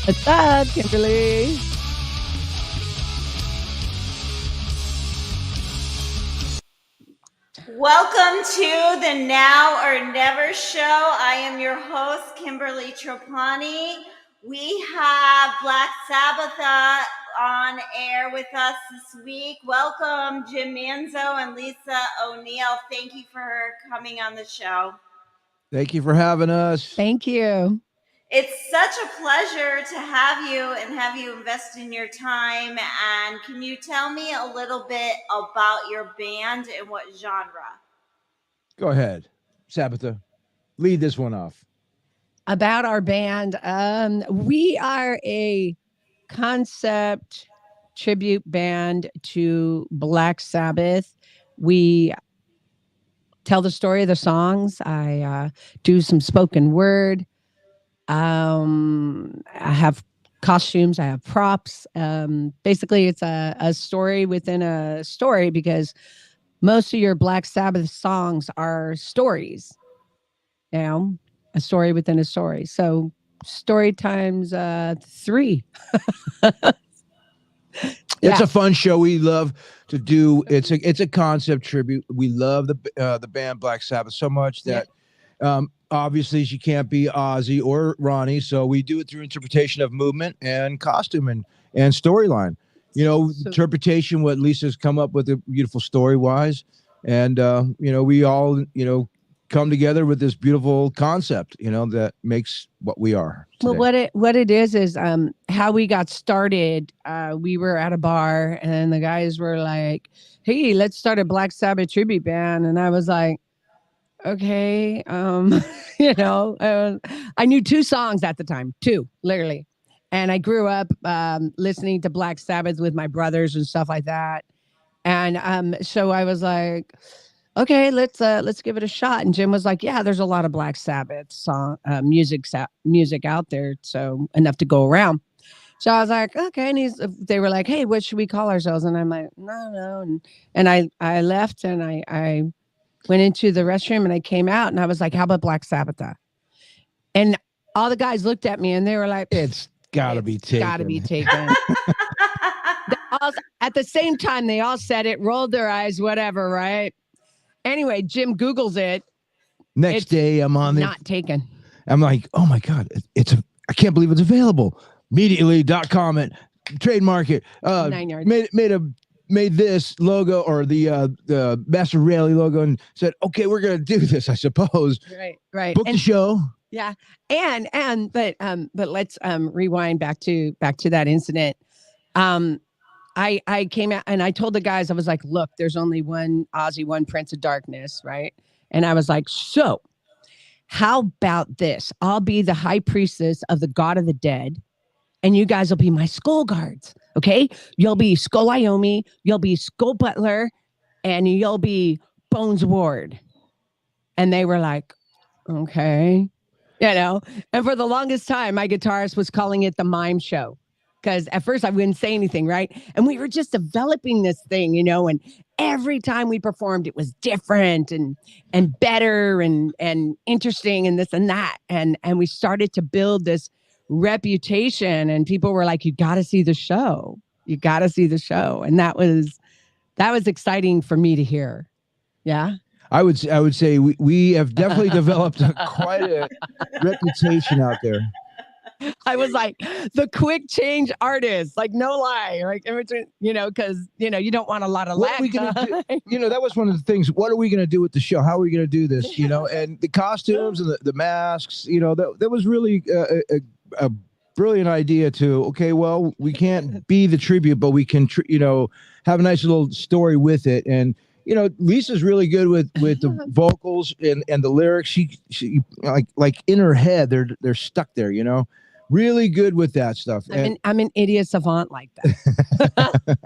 What's up, Kimberly? Welcome to the Now or Never show. I am your host, Kimberly Tropani. We have Black Sabbatha on air with us this week. Welcome, Jim Manzo and Lisa O'Neill. Thank you for coming on the show. Thank you for having us. Thank you. It's such a pleasure to have you and have you invest in your time. And can you tell me a little bit about your band and what genre? Go ahead, Sabbatha. Lead this one off. About our band, we are a concept tribute band to Black Sabbath. We tell the story of the songs. I do some spoken word. I have costumes. I have props. Basically, it's a story within a story because most of your Black Sabbath songs are stories. You know, a story within a story. So story times 3. It's a fun show. We love to do. It's a concept tribute. We love the band Black Sabbath so much that obviously she can't be Ozzy or Ronnie, so we do it through interpretation of movement and costume and storyline. Interpretation. What Lisa's come up with, a beautiful story wise, and we all come together with this beautiful concept, that makes what we are today. Well, what it is how we got started. We were at a bar and the guys were like, "Hey, let's start a Black Sabbath tribute band," and I was like, "Okay." I knew 2 songs at the time, 2 literally, and I grew up listening to Black Sabbath with my brothers and stuff like that, and so I was like, okay, let's give it a shot. And Jim was like, yeah, there's a lot of Black Sabbath song music out there, so enough to go around. So I was like, okay. And they were like, hey, what should we call ourselves? And I'm like, no. And I left and I went into the restroom and I came out and I was like, how about Black Sabbath? And all the guys looked at me and they were like, it's gotta be taken. At the same time, they all said it, rolled their eyes, whatever, right? Anyway, Jim Googles it. Next day, I'm on not taken. I'm like, oh my God, I can't believe it's available. Immediately.com it, trademark it. 9 yards. Made this logo or the Master Rally logo and said, okay, we're gonna do this, I suppose. Right. Book the show. Yeah. But let's rewind back to that incident. I came out and I told the guys, I was like, look, there's only one Ozzy, one Prince of Darkness, right? And I was like, so how about this? I'll be the high priestess of the God of the Dead, and you guys will be my skull guards, okay? You'll be Skull Iomi, you'll be Skull Butler, and you'll be Bones Ward. And they were like, okay. And for the longest time, my guitarist was calling it the mime show. Because at first I wouldn't say anything, right? And we were just developing this thing, and every time we performed, it was different and better and interesting and this and that. And we started to build this reputation, and people were like, you got to see the show. You got to see the show. And that was exciting for me to hear. Yeah. I would say we have definitely developed quite a reputation out there. I was like the quick change artist, like no lie, like in between, because you don't want a lot of lag. That was one of the things. What are we going to do with the show? How are we going to do this? And the costumes and the masks. That was really a brilliant idea. Okay, well, we can't be the tribute, but we can, have a nice little story with it. And Lisa's really good with the vocals and the lyrics. She like in her head, they're stuck there. Really good with that stuff. I'm an idiot savant like that.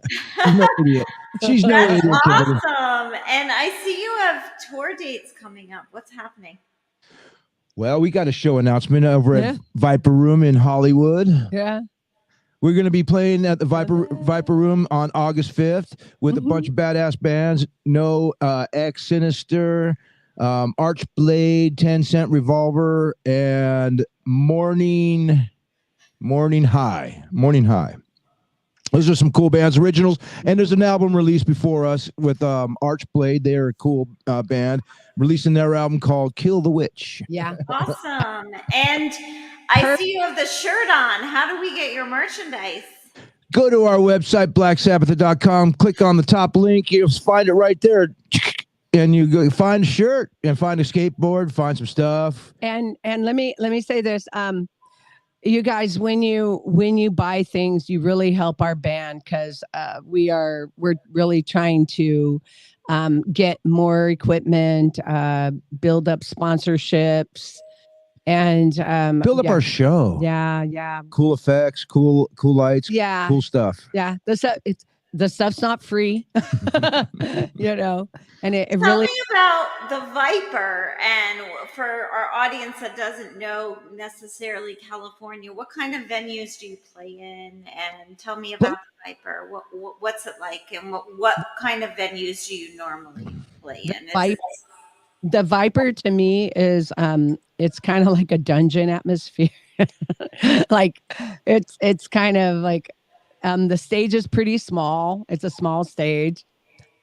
She's no idiot. She's no That's idiot. Awesome. And I see you have tour dates coming up. What's happening? Well, we got a show announcement over at Viper Room in Hollywood. Yeah. We're going to be playing at the Viper Room on August 5th with a bunch of badass bands. No X Sinister, Archblade, 10 Cent Revolver, and Morning Morning High. Morning High. Those are some cool bands, originals, and there's an album released before us with Archblade. They're a cool band, releasing their album called Kill the Witch. Yeah. Awesome. And I see you have the shirt on. How do we get your merchandise? Go to our website, blacksabbath.com, click on the top link. You'll find it right there. And you go find a shirt and find a skateboard, find some stuff. And let me say this. You guys, when you buy things, you really help our band, because we're really trying to get more equipment, build up sponsorships, and Build up our show. Yeah. Cool effects, cool lights, Yeah. cool stuff. Yeah. The stuff's not free, you know, and it Tell really. me about the Viper, and for our audience that doesn't know necessarily California, what kind of venues do you play in? And tell me about the Viper. What's it like, and what kind of venues do you normally play in? The Viper to me is it's kind of like a dungeon atmosphere. Like it's kind of like the stage is pretty small. It's a small stage.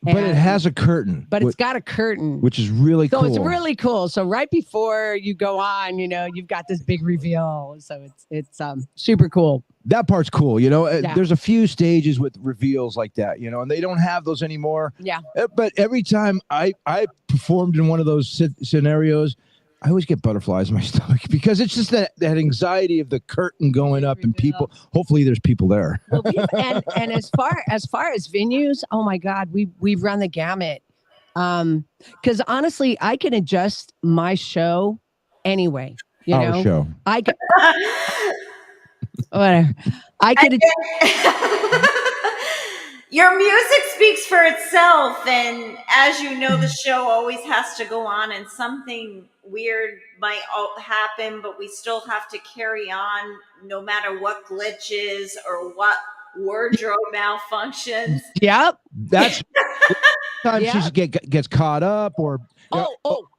But it has a curtain. But it's got a curtain. Which is really cool. So it's really cool. So right before you go on, you know, you've got this big reveal. So it's super cool. That part's cool. You know, Yeah. there's a few stages with reveals like that, you know, and they don't have those anymore. Yeah. But every time I performed in one of those scenarios, I always get butterflies in my stomach, because it's just that anxiety of the curtain going up and people. Hopefully, there's people there. Well, and as far as venues, oh my God, we've run the gamut. Because honestly, I can adjust my show anyway. You Our know, show. I can whatever. I could. Your music speaks for itself, and as you know, the show always has to go on, and something weird might happen, but we still have to carry on no matter what glitches or what wardrobe malfunctions. Yep. That's sometimes she gets caught up, or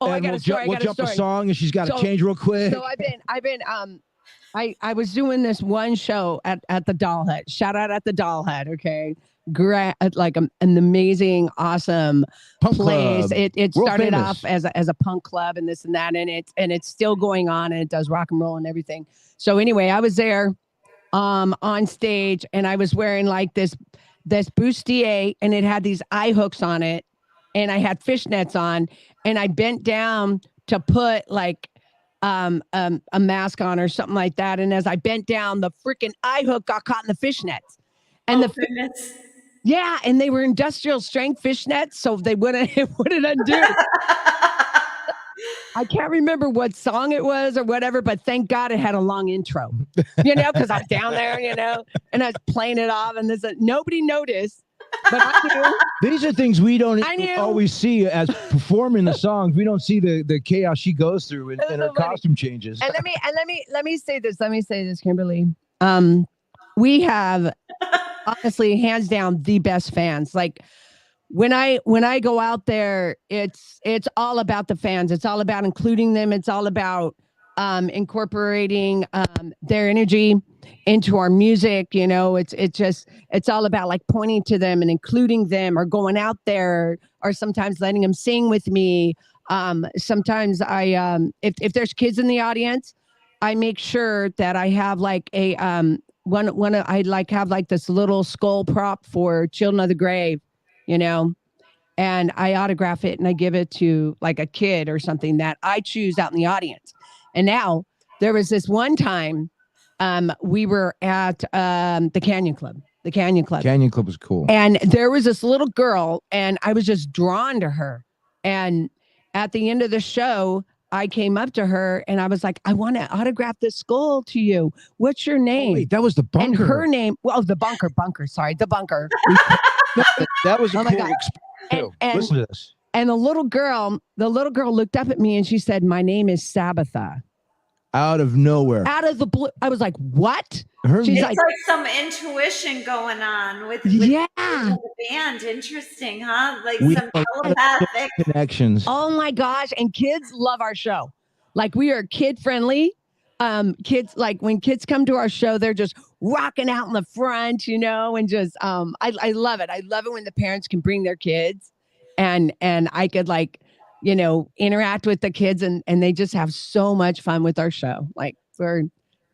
I got a story. We'll jump a song and she's got to change real quick. So I've been I was doing this one show at the Doll Hut. Shout out at the Doll Hut, okay? Like an amazing, awesome Punk place. club. It World started famous. off as a punk club and this and that, and it's still going on, and it does rock and roll and everything. So anyway, I was there on stage, and I was wearing like this bustier, and it had these eye hooks on it, and I had fishnets on, and I bent down to put like a mask on or something like that, and as I bent down, the freaking eye hook got caught in the fishnets, and Goodness. yeah, and they were industrial strength fishnets, so it wouldn't undo. I can't remember what song it was or whatever, but thank God it had a long intro, you know, because I was down there, you know, and I was playing it off, and nobody noticed, but I knew. These are things we don't I knew. always see as performing the songs. We don't see the chaos she goes through in her costume changes. And let me say this. Let me say this, Kimberly. We have honestly, hands down, the best fans. Like when I go out there, it's all about the fans. It's all about including them. It's all about incorporating their energy into our music. You know, it's all about like pointing to them and including them, or going out there, or sometimes letting them sing with me. Sometimes I if there's kids in the audience, I make sure that I have like a I like have like this little skull prop for Children of the Grave, you know, and I autograph it and I give it to like a kid or something that I choose out in the audience. And now there was this one time we were at the Canyon Club. The Canyon Club. Canyon Club was cool. And there was this little girl, and I was just drawn to her. And at the end of the show, I came up to her and I was like, I want to autograph this skull to you. What's your name? Oh, wait, that was the bunker. And her name, well, the bunker. Sorry, the bunker. That was a Oh my cool God. experience. And- Listen to this. And the little girl looked up at me and she said, "My name is Sabbatha." Out of nowhere. Out of the blue. I was like, what? Her She's It's like, like some intuition going on with yeah. the band. Interesting, huh? Like We some have a lot of telepathic. connections. Oh my gosh. And kids love our show. Like we are kid friendly. kids, like when kids come to our show, they're just rocking out in the front, and just I love it. I love it when the parents can bring their kids, and I could like interact with the kids, and they just have so much fun with our show. Like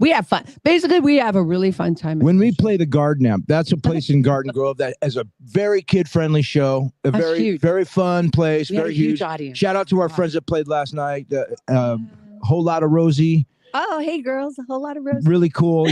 we have fun. Basically, we have a really fun time. When we play the Garden Amp, that's a place in Garden Grove that is a very kid-friendly show, a That's very, huge. very fun place, We had a very huge huge. audience. Shout out to our friends that played last night. Whole lot of Rosie, Oh, hey girls, a whole lot of roses. really cool,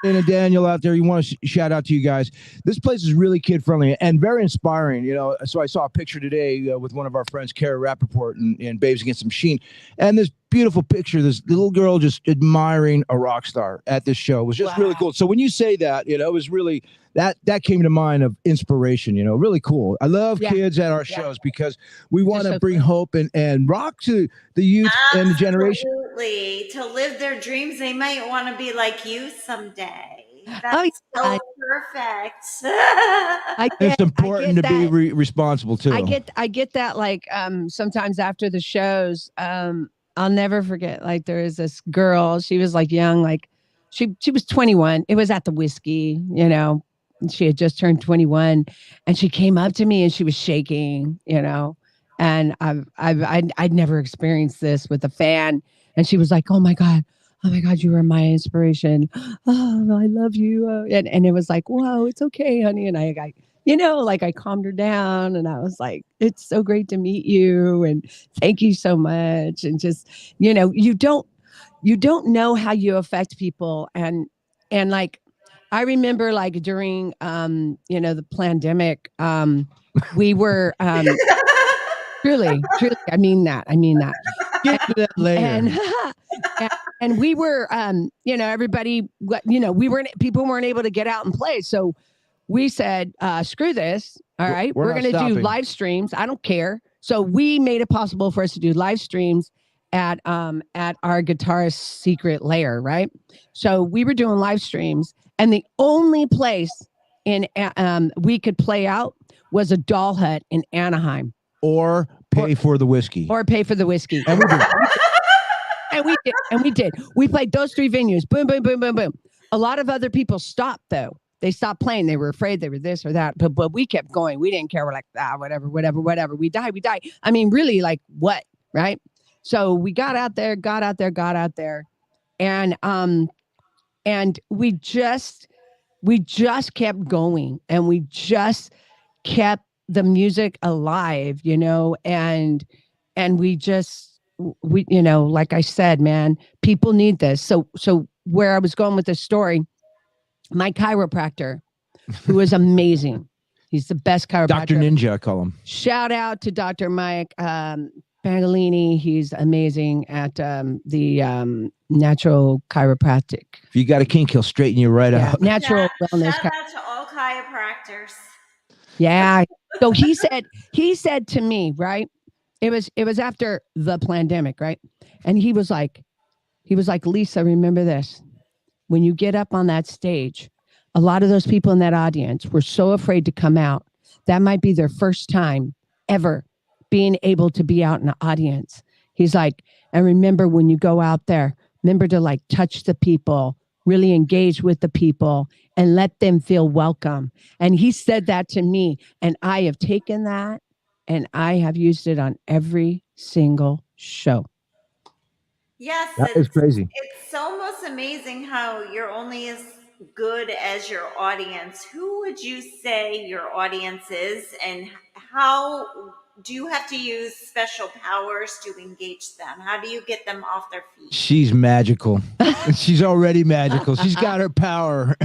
and Daniel out there. You want to shout out to you guys. This place is really kid-friendly and very inspiring. So I saw a picture today with one of our friends, Kara Rappaport, and Babes Against the Machine, and this beautiful picture, this little girl just admiring a rock star at this show. It was just really cool. So when you say that, it was really that came to mind of inspiration. Really cool. I love kids at our shows because we want to bring hope and rock to the youth and the generation. Absolutely. To live their dreams, they might want to be like you someday. That's so perfect. It's important to be responsible too. I get that. Like sometimes after the shows, I'll never forget. Like there is this girl. She was like young, like she was 21. It was at the Whiskey, She had just turned 21, and she came up to me and she was shaking, And I'd never experienced this with a fan, and she was like, "Oh my God, you were my inspiration. Oh, I love you." And it was like, "Whoa, it's okay, honey." And I calmed her down, and I was like, "It's so great to meet you, and thank you so much." And just, you don't know how you affect people, and like, I remember like during the pandemic, we were truly, I mean that. Get to that later. And we were everybody, people weren't able to get out and play, so we said, screw this. All right, we're going to do live streams. I don't care. So we made it possible for us to do live streams at our guitarist's secret lair, right? So we were doing live streams, and the only place in we could play out was a doll hut in Anaheim. Or pay for the whiskey. And we did. And we did. We played those three venues. Boom, boom, boom, boom, boom. A lot of other people stopped, though. They stopped playing. They were afraid they were this or that. But we kept going. We didn't care. We're like, whatever. We die. I mean, really, like what? Right? So we got out there. And we just kept going. And we just kept the music alive, and we like I said, man, people need this. So where I was going with this story, my chiropractor, who is amazing, he's the best chiropractor. Dr. Ninja, I call him. Shout out to Dr. Mike Pangolini. He's amazing at the natural chiropractic. If you got a kink, he'll straighten you right out. Natural wellness. Shout out to all chiropractors. Yeah. So he said to me, right? It was after the pandemic, right? And he was like, "Lisa, remember this. When you get up on that stage, a lot of those people in that audience were so afraid to come out. That might be their first time ever being able to be out in an audience." He's like, "And remember, when you go out there, remember to like touch the people, really engage with the people, and let them feel welcome." And he said that to me, and I have taken that and I have used it on every single show. Yes, that is crazy. It's almost amazing how you're only as good as your audience. Who would you say your audience is, and how do you have to use special powers to engage them? How do you get them off their feet? She's magical. She's already magical. She's got her power,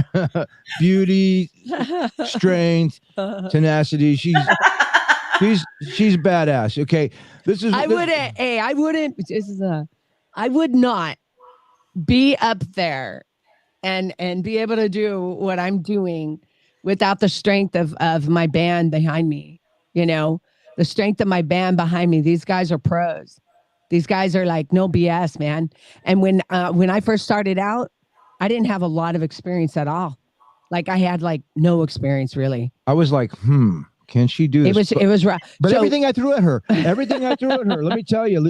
beauty, strength, tenacity. She's badass. Okay, I would not be up there and be able to do what I'm doing without the strength of my band behind me. The strength of my band behind me. These guys are pros. These guys are like no BS, man. And when I first started out, I didn't have a lot of experience at all. Like I had like no experience really. I was like, can she do this? It was rough. But everything I threw at her, let me tell you,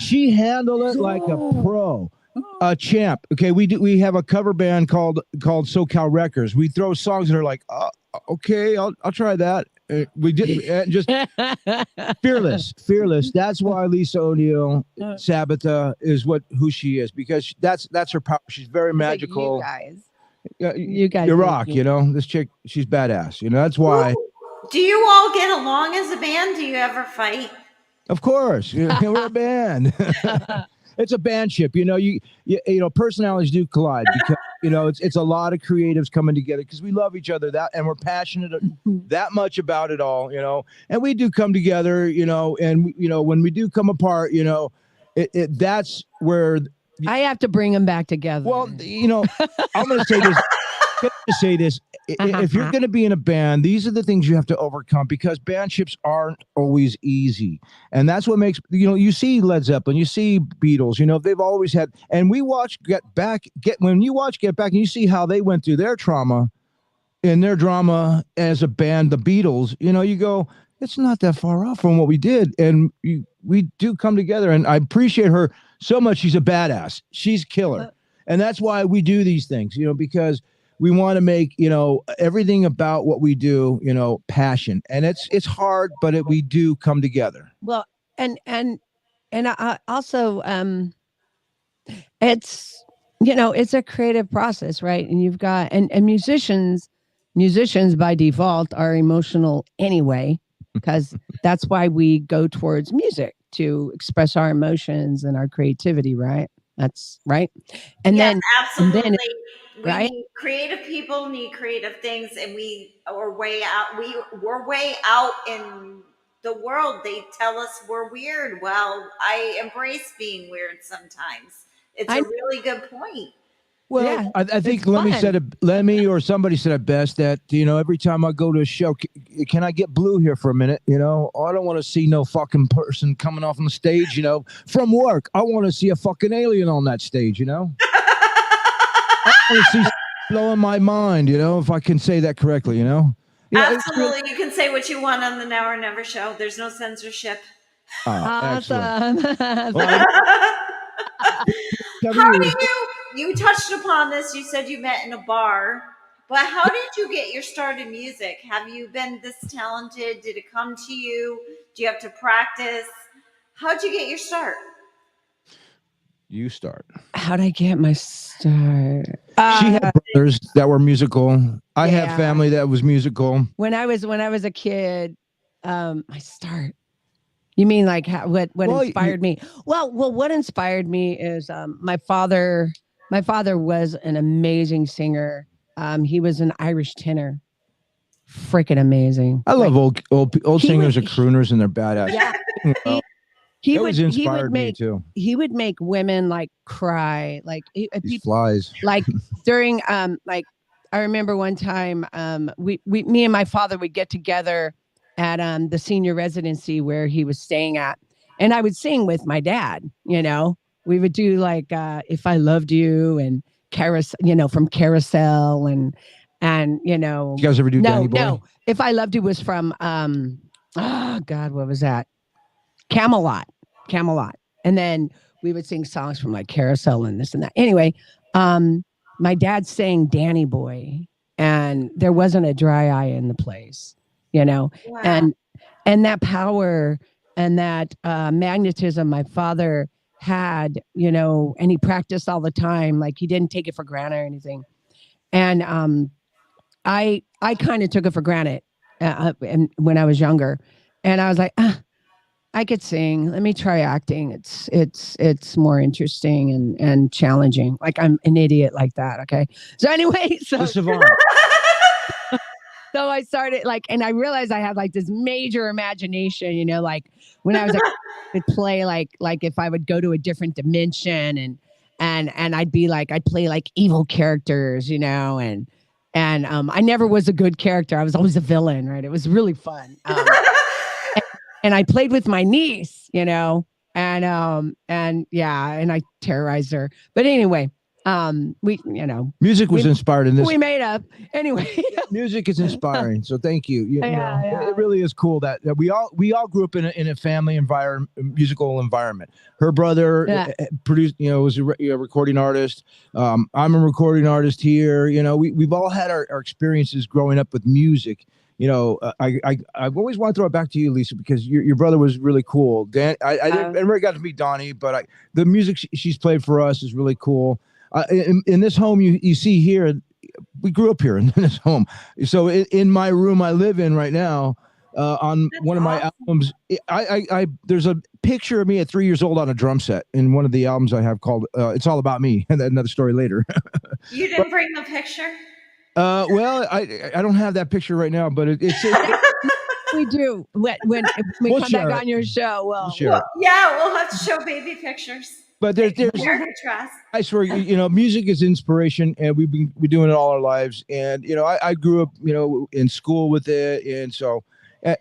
She handled it like a pro, a champ. Okay, we have a cover band called SoCal Records. We throw songs that are like, okay, I'll try that. We did just fearless. That's why Lisa O'Neill Sabbatha is who she is, because that's her power. She's very magical. You guys, you rock. This chick, she's badass. That's why. Do you all get along as a band? Do you ever fight? Of course, we're a band. It's a bandship. You personalities do collide because it's a lot of creatives coming together because we love each other and we're passionate that much about it all. And we do come together. And when we do come apart, that's where I have to bring them back together. Well, I'm going to say this. If you're going to be in a band, these are the things you have to overcome, because bandships aren't always easy. And that's what makes, you see Led Zeppelin, you see Beatles, they've always had, and we watch when you watch Get Back and you see how they went through their trauma and their drama as a band, the Beatles, you go, it's not that far off from what we did. And we do come together, and I appreciate her so much. She's a badass. She's killer. And that's why we do these things, because we want to make, everything about what we do, passion. And it's hard, but we do come together. Well, and I also, it's, it's a creative process, right? And you've got, and musicians by default are emotional anyway, because that's why we go towards music, to express our emotions and our creativity, right? That's right. And yes, then absolutely. Right? Creative people need creative things, and we're way out in the world. They tell us we're weird. Well, I embrace being weird sometimes. It's a really good point. Well, yeah, I think Lemmy or somebody said it best, that every time I go to a show, can I get blue here for a minute? I don't want to see no fucking person coming off on the stage, from work. I want to see a fucking alien on that stage, I want to see blowing my mind, if I can say that correctly, Absolutely. You can say what you want on the Now or Never show. There's no censorship. Awesome. You touched upon this. You said you met in a bar, but how did you get your start in music? Have you been this talented? Did it come to you? Do you have to practice? How'd you get your start? You start. How'd I get my start? She had brothers that were musical. I had family that was musical. When I was a kid, my start. You mean like what inspired me? Well, what inspired me is my father. My father was an amazing singer. He was an Irish tenor. Freaking amazing. I love old singers and crooners, and they're badass. Yeah. He would make women like cry, like flies. Like during like I remember one time me and my father would get together at the senior residency where he was staying at, and I would sing with my dad. We would do like If I Loved You and Carousel, from Carousel, and you guys ever do Danny Boy? No, If I Loved You was from God, what was that? Camelot. And then we would sing songs from like Carousel and this and that. Anyway, my dad sang Danny Boy, and there wasn't a dry eye in the place, wow. and that power and that magnetism my father had, and he practiced all the time. Like he didn't take it for granted or anything. And I kind of took it for granted and when I was younger, and I was like, I could sing. Let me try acting. It's more interesting and challenging. Like I'm an idiot like that. Okay. So anyway, so I started and I realized I had like this major imagination, like when I was I'd play like if I would go to a different dimension and I'd play like evil characters, and I never was a good character. I was always a villain, right? It was really fun. And I played with my niece, and I terrorized her. But anyway, We music was inspired in this. we made up anyway. Music is inspiring, so thank you. Yeah. It really is cool that we all grew up in a family environment, musical environment. Her brother produced, was a recording artist. I'm a recording artist here. We've all had our experiences growing up with music. I've always wanted to throw it back to you, Lisa, because your brother was really cool. Dan, I never got to meet Donnie, but the music she's played for us is really cool. In this home you see here, we grew up here in this home. So in my room I live in right now, on one of my albums, I there's a picture of me at 3 years old on a drum set in one of the albums I have called "It's All About Me," and another story later. You didn't bring the picture? Well, I don't have that picture right now, but it's we do when we come back on your show. We'll we'll have to show baby pictures. But there's I swear, music is inspiration, and we're doing it all our lives. And I grew up, in school with it, and so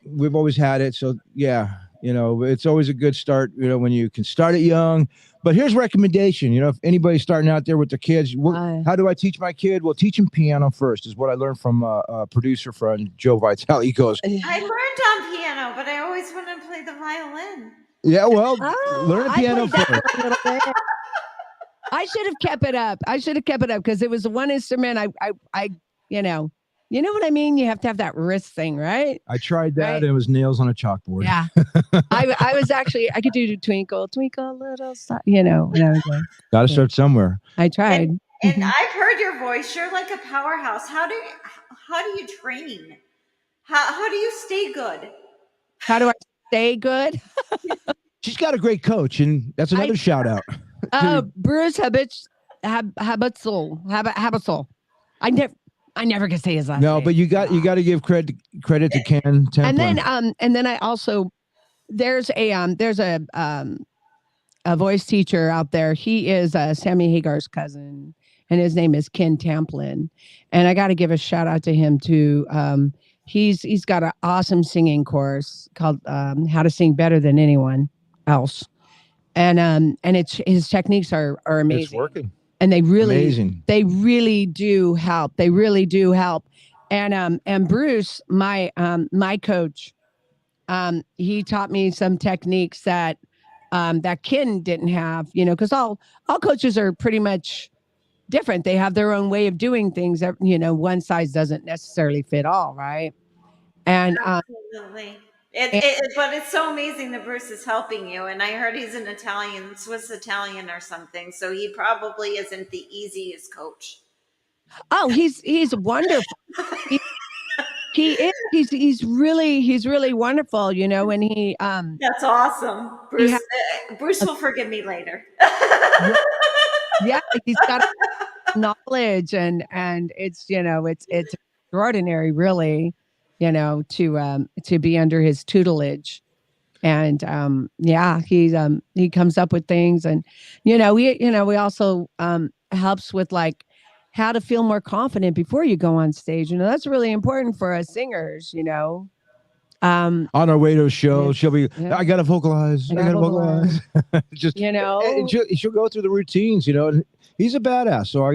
we've always had it. So yeah, it's always a good start, when you can start it young. But here's a recommendation. If anybody's starting out there with their kids, how do I teach my kid? Well, teach him piano first, is what I learned from a producer friend, Joe Vitale. He goes, I learned on piano, but I always wanted to play the violin. Yeah, well, learn a piano first. I should have kept it up. Because it was the one instrument I you know what I mean? You have to have that wrist thing, right? I tried that, and it was nails on a chalkboard. Yeah. I was actually, I could do Twinkle, Twinkle, Little Star, when I was there. Got to start somewhere. I tried. And I've heard your voice. You're like a powerhouse. How do you train? How do you stay good? How do I stay good? She's got a great coach, and that's another shout out. Bruce Habitzel. I never could say his last name. No, but you got to give credit to Ken Templin. And then I also there's a voice teacher out there. He is Sammy Hagar's cousin, and his name is Ken Templin. And I got to give a shout out to him too. He's got an awesome singing course called How to Sing Better Than Anyone Else, and his techniques are amazing. It's working. And they really do help. And Bruce, my coach, he taught me some techniques that Ken didn't have, because all coaches are pretty much different. They have their own way of doing things. One size doesn't necessarily fit all, right? And absolutely. But it's so amazing that Bruce is helping you. And I heard he's an Swiss Italian or something. So he probably isn't the easiest coach. Oh, he's wonderful. He is. He's really wonderful. And he. That's awesome. Bruce will forgive me later. Yeah, he's got knowledge, and it's it's extraordinary, really. To be under his tutelage, and he comes up with things, and we also helps with like how to feel more confident before you go on stage. That's really important for us singers. On our way to a show, she'll be, I gotta vocalize. Just and she'll go through the routines. And he's a badass. So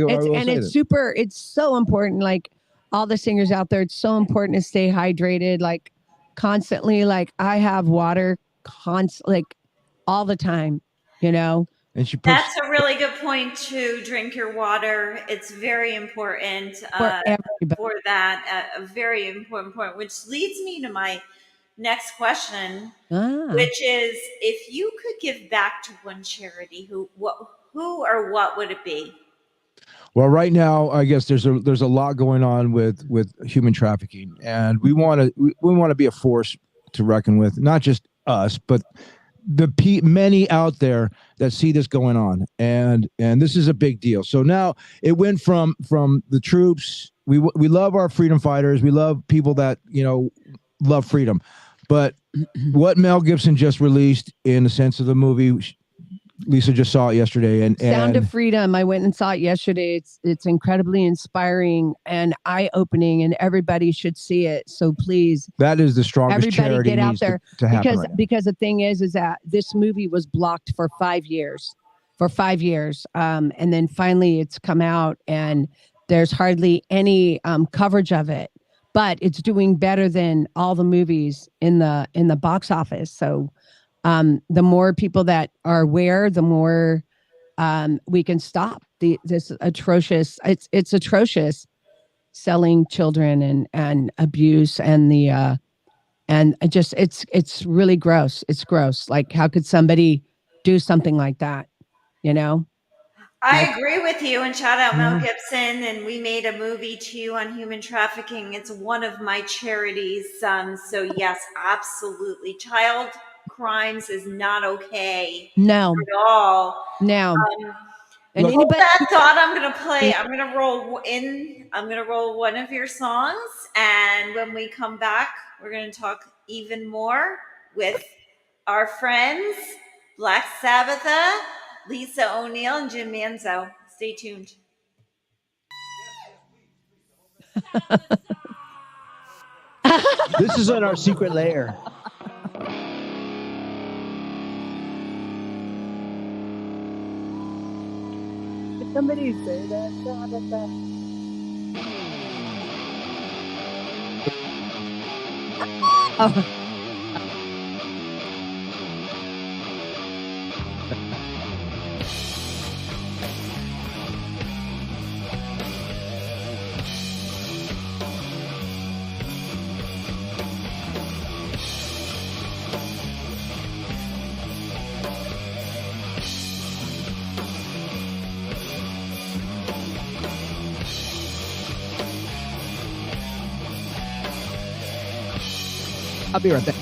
it's so important. Like all the singers out there, it's so important to stay hydrated, like constantly. Like I have water like all the time, And that's a really good point to drink your water. It's very important for that. A very important point, which leads me to my next question, which is, if you could give back to one charity, who or what would it be? Well, right now, I guess there's a lot going on with human trafficking, and we want to be a force to reckon with, not just us, but the many out there that see this going on, and this is a big deal. So now it went from the troops. We love our freedom fighters. We love people that love freedom, but what Mel Gibson just released, in the sense of the movie. Lisa just saw it yesterday, and Sound of Freedom. I went and saw it yesterday. It's incredibly inspiring and eye-opening, and everybody should see it. So please, that is the strongest charity get out there to happen because the thing is that this movie was blocked for 5 years. for 5 years. And then finally it's come out and there's hardly any coverage of it, but it's doing better than all the movies in the box office. So the more people that are aware, the more we can stop this atrocious. It's atrocious selling children and abuse and it's really gross. It's gross. Like, how could somebody do something like that? You know? I agree with you, and shout out Mel Gibson. And we made a movie too on human trafficking. It's one of my charities. So yes, absolutely. Child crimes is not okay No, at all. no. And Look- With anybody, that thought, I'm gonna roll one of your songs, and when we come back, we're gonna talk even more with our friends Black Sabbatha, Lisa O'Neill, and Jim Manzo. Stay tuned. This is in our secret lair. did somebody say that? Oh. I'll be right back.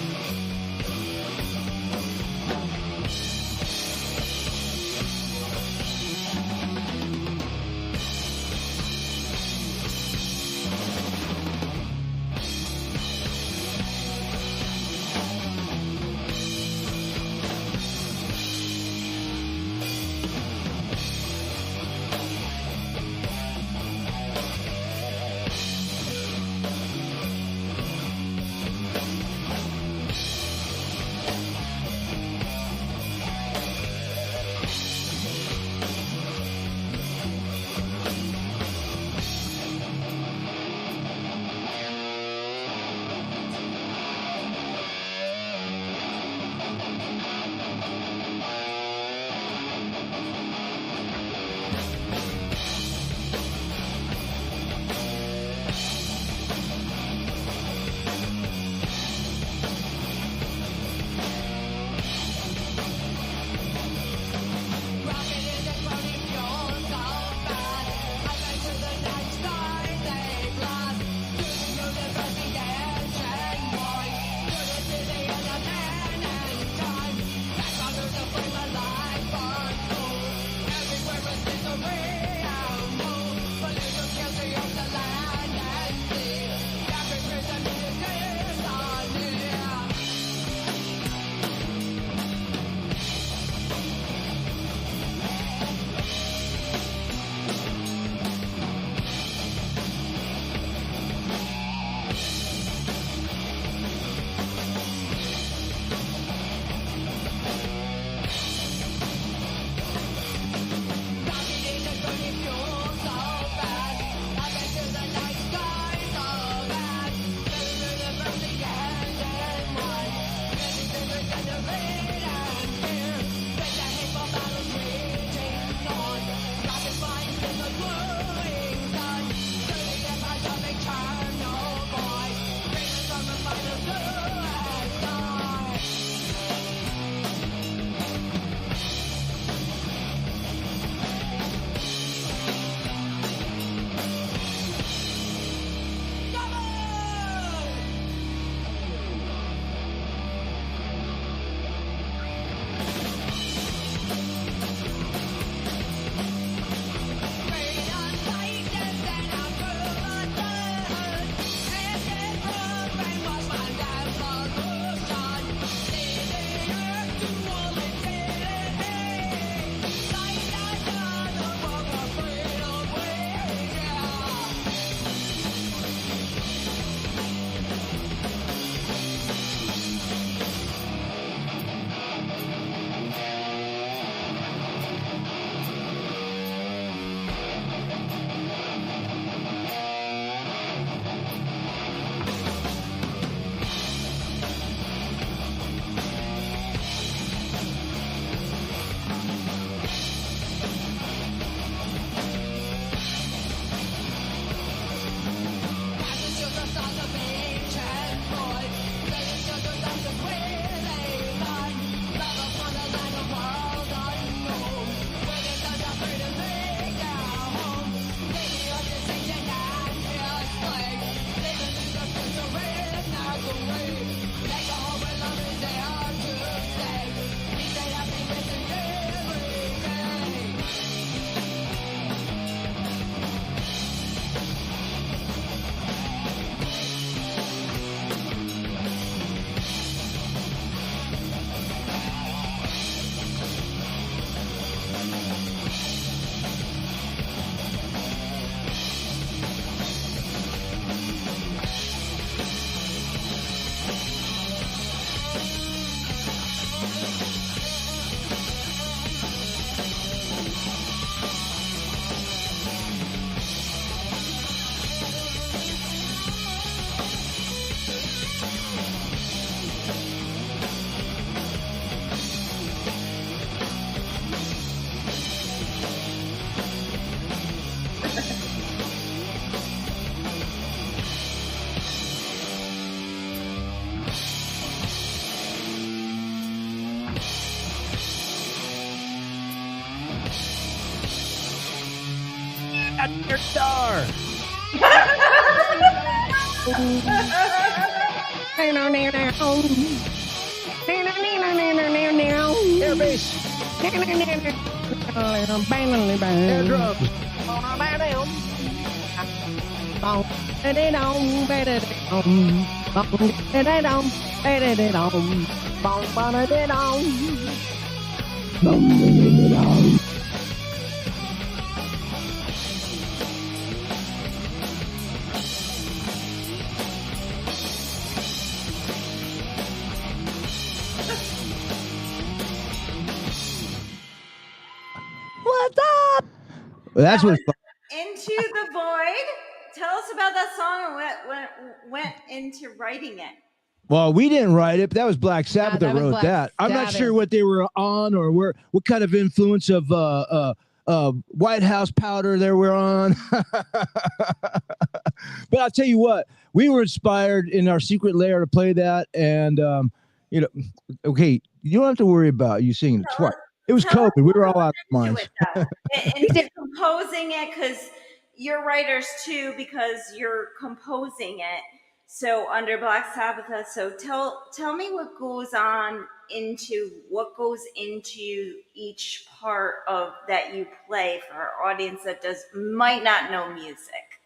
Star. Air bass. Air drums. What's up? Well, that's what. Into the Void. Tell us about that song and what went into writing it. Well, we didn't write it, but that was Black Sabbath that that was wrote Black that. I'm not Sabbath. sure what they were on or what kind of influence of White House powder they were on. But I'll tell you what, we were inspired in our secret lair to play that, and okay, you don't have to worry about you singing it twice. It was COVID. We were all out of minds. Into composing it, because you're writers too, because you're composing it. So under Black Sabbath. So tell me what goes into each part of that you play for our audience that might not know music.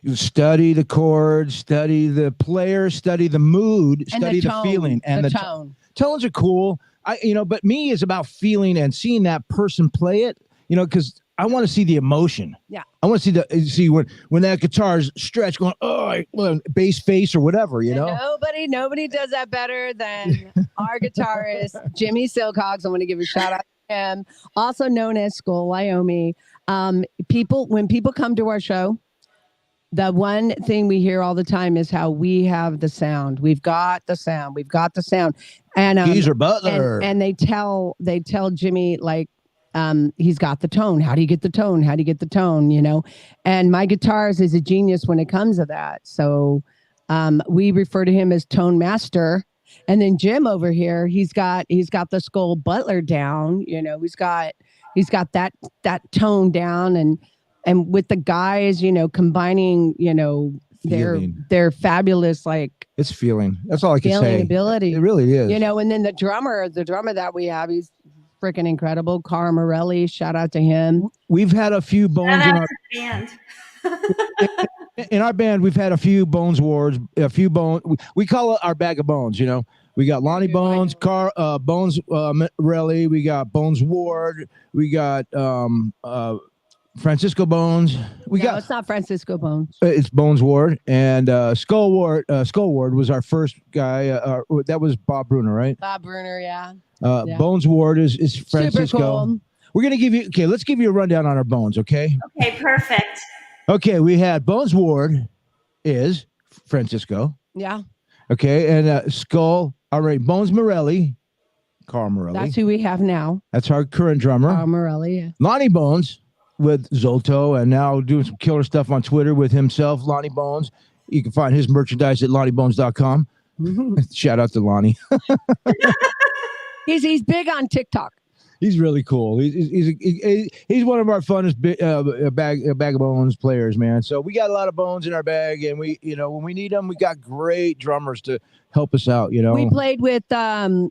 You study the chords, study the player, study the mood, And study the tone, feeling, and the tone. Tones are cool. But me is about feeling and seeing that person play it. Because I want to see the emotion. Yeah. I want to see when that guitar's stretched, going bass face or whatever. Nobody does that better than our guitarist Jimmy Silcox. I want to give a shout out to him, also known as Skull Wyoming. When people come to our show, the one thing we hear all the time is how we have the sound. We've got the sound. We've got the sound. And Geezer Butler. And they tell Jimmy, like, he's got the tone. How do you get the tone? How do you get the tone? And my guitarist is a genius when it comes to that. So we refer to him as Tone Master. And then Jim over here, he's got the Skull Butler down. He's got that tone down, and with the guys, combining, their fabulous, like, it's feeling. That's all I can feeling say. Ability. It really is. And then the drummer that we have, he's freaking incredible. Carl Morelli, shout out to him. We've had a few bones in our band. In our band, we've had a few Bones Wards, a few bones. We call it our bag of bones. We got Lonnie Bones, Bones Morelli. We got Bones Ward. We got Francisco Bones. It's not Francisco Bones. It's Bones Ward and Skull Ward. Skull Ward was our first guy. That was Bob Bruner, right? Bob Bruner, yeah. Bones Ward is Francisco. Super cool. We're gonna give you. Okay, let's give you a rundown on our bones. Okay. Okay, perfect. Okay, we had Bones Ward is Francisco. Yeah. Okay, and Skull. All right, Bones Morelli, Carl Morelli. That's who we have now. That's our current drummer. Carl Morelli. Yeah. Lonnie Bones with Zolto, and now doing some killer stuff on Twitter with himself, Lonnie Bones. You can find his merchandise at lonniebones.com. Shout out to Lonnie. He's big on TikTok. He's really cool. He's one of our funnest bag of bones players, man. So we got a lot of bones in our bag, and we, when we need them, we got great drummers to help us out. We played with oh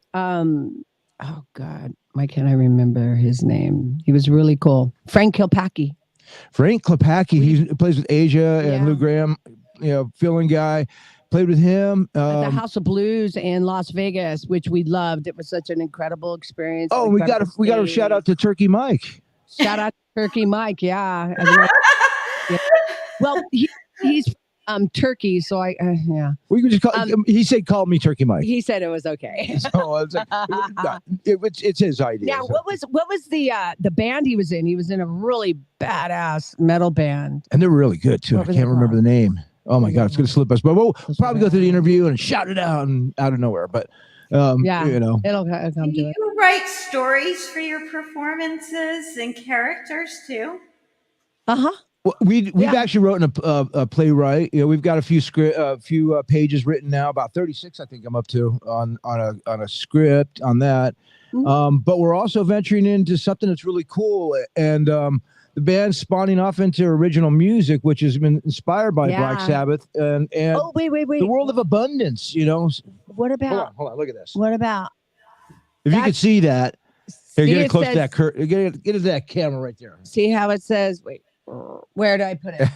God, why can't I remember his name? He was really cool. Frank Kilpacky. He plays with Asia and Lou Graham, filling guy. Played with him at the House of Blues in Las Vegas, which we loved. It was such an incredible experience. Oh, we got to shout out to Turkey Mike. Shout out to Turkey Mike, yeah. Well, he's Turkey, so We could just call. He said, "Call me Turkey Mike." He said it was okay. So it's his idea. Now, what was the band he was in? He was in a really badass metal band, and they're really good too. I can't remember the name. Oh my God, it's going to slip us. But we'll probably go through the interview and shout it out of nowhere. But it'll come to it. You write stories for your performances and characters too. Well, we've actually written a playwright. We've got a few pages written now, about 36, I think I'm up to on a script on that. But we're also venturing into something that's really cool, and the band's spawning off into original music, which has been inspired by Black Sabbath and oh, wait. the world of abundance. You know. What about? Hold on. Look at this. What about? If you could see that, here, See, get it it close says- to that get to that camera right there. See how it says? Wait, where do I put it?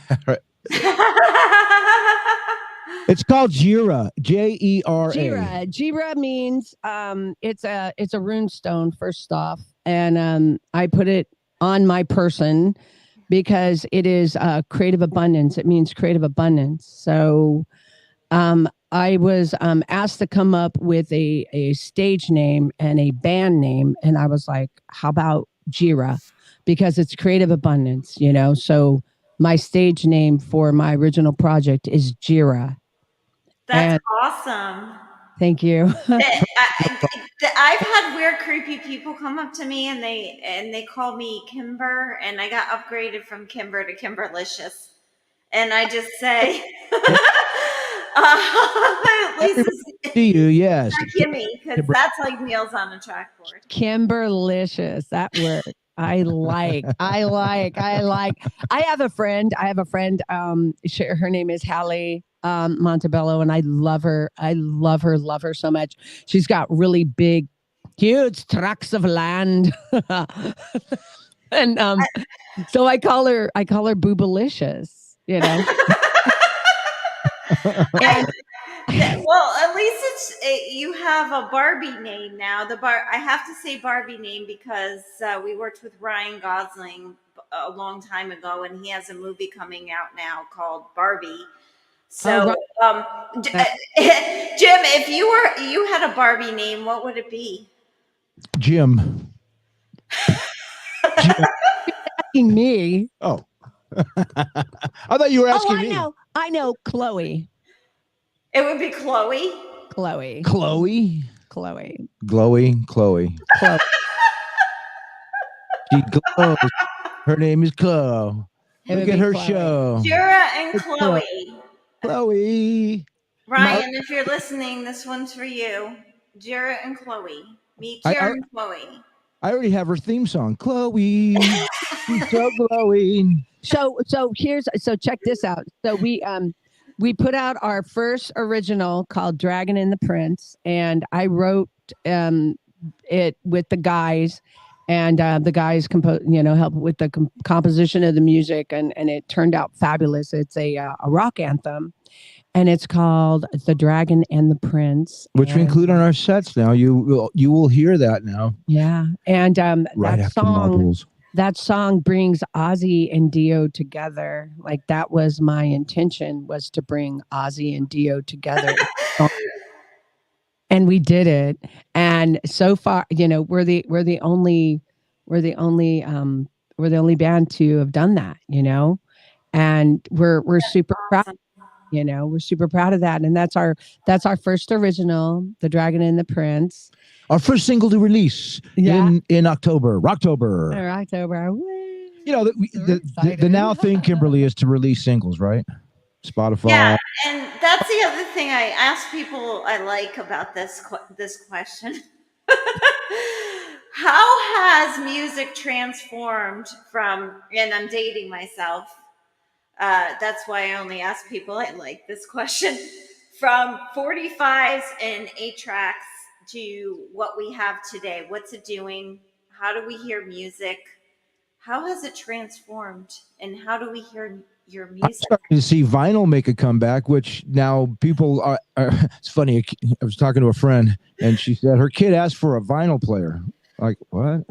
It's called Jira, Jera. Jira means it's a rune stone first off, and I put it on my person because it is creative abundance. It means creative abundance. So I was asked to come up with a stage name and a band name, and I was like, how about Jira? Because it's creative abundance, you know. So my stage name for my original project is Jira. That's awesome. Thank you. I've had weird, creepy people come up to me and they call me Kimber, and I got upgraded from Kimber to Kimberlicious. And I just say, at least it's you, yes. Kimmy, because that's like meals on a chalkboard. Kimberlicious, that word. I like. I have a friend. Her name is Hallie Montebello, and I love her. I love her so much. She's got really big, huge tracts of land. And so I call her Boobalicious, you know. Well, at least you have a Barbie name now. I have to say Barbie name because we worked with Ryan Gosling a long time ago, and he has a movie coming out now called Barbie. So, Jim, if you had a Barbie name, what would it be? Jim. Asking me. Oh. I thought you were asking me. I know. Chloe. It would be Chloe. Chloe. Chloe. Chloe. Glowy. Chloe. Chloe. She glows. Her name is Chloe. Look at her show. Jura and Chloe. Chloe. Ryan, if you're listening, this one's for you. Jura and Chloe. Meet Jura and Chloe. I already have her theme song. Chloe. She's so glowing. So check this out. So we put out our first original called Dragon and the Prince, and I wrote it with the guys, and the guys help with the composition of the music, and it turned out fabulous. It's a rock anthem, and it's called The Dragon and the Prince, which we include on our sets now. You will hear that now. Yeah, and right that after song. Marbles. That song brings Ozzy and Dio together. Like, that was my intention, was to bring Ozzy and Dio together. And we did it. And so far, we're the only band to have done that, and we're super proud. We're super proud of that. And that's our first original, The Dragon and the Prince. Our first single to release in October. Rocktober. Or October. The now thing, Kimberly, is to release singles, right? Spotify. Yeah, and that's the other thing I ask people I like about this question. How has music transformed from, and I'm dating myself, that's why I only ask people I like this question, from 45s and 8-tracks to what we have today? What's it doing? How do we hear music? How has it transformed? And how do we hear your music? I'm starting to see vinyl make a comeback, which now people are it's funny. I was talking to a friend, and she said her kid asked for a vinyl player. Like, what?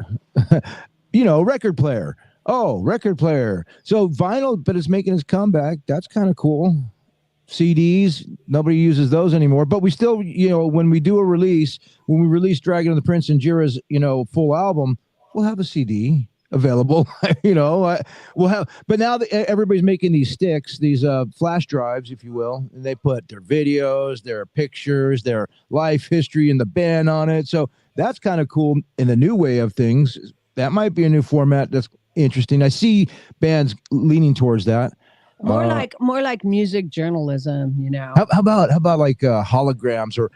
Record player. Oh, record player. So vinyl, but it's making its comeback. That's kind of cool. CDs, nobody uses those anymore, but we still, when we release Dragon and the Prince and Jira's, full album, we'll have a CD available. We'll have, but now everybody's making these sticks, these flash drives, if you will, and they put their videos, their pictures, their life history and the band on it. So that's kind of cool. In the new way of things, that might be a new format that's interesting. I see bands leaning towards that. More like music journalism, How about like holograms? Or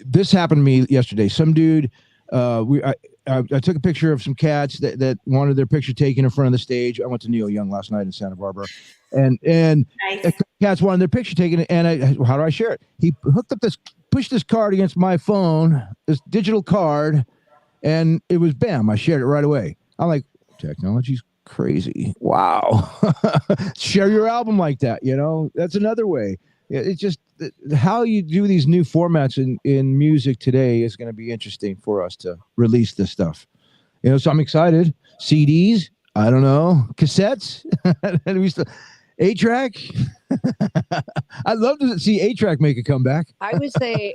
this happened to me yesterday. Some dude, I took a picture of some cats that wanted their picture taken in front of the stage. I went to Neil Young last night in Santa Barbara, and Nice. cats wanted their picture taken. And how do I share it? He pushed this card against my phone, this digital card, and it was bam. I shared it right away. I'm like, technology's crazy. Wow. Share your album like that. That's another way. It's just how you do these new formats in music today is going to be interesting for us to release this stuff. So I'm excited. CDs, I don't know, cassettes, and we still 8-track. I'd love to see 8-track make a comeback. I would say,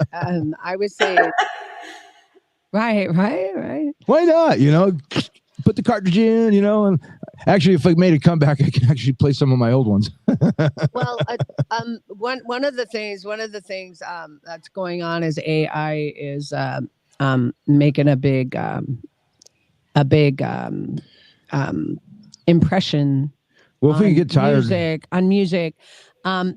right. Why not? Put the cartridge in, and actually, if I made a comeback, I can actually play some of my old ones. Well, one of the things that's going on is AI is making a big impression. Well, if we get tired on music, I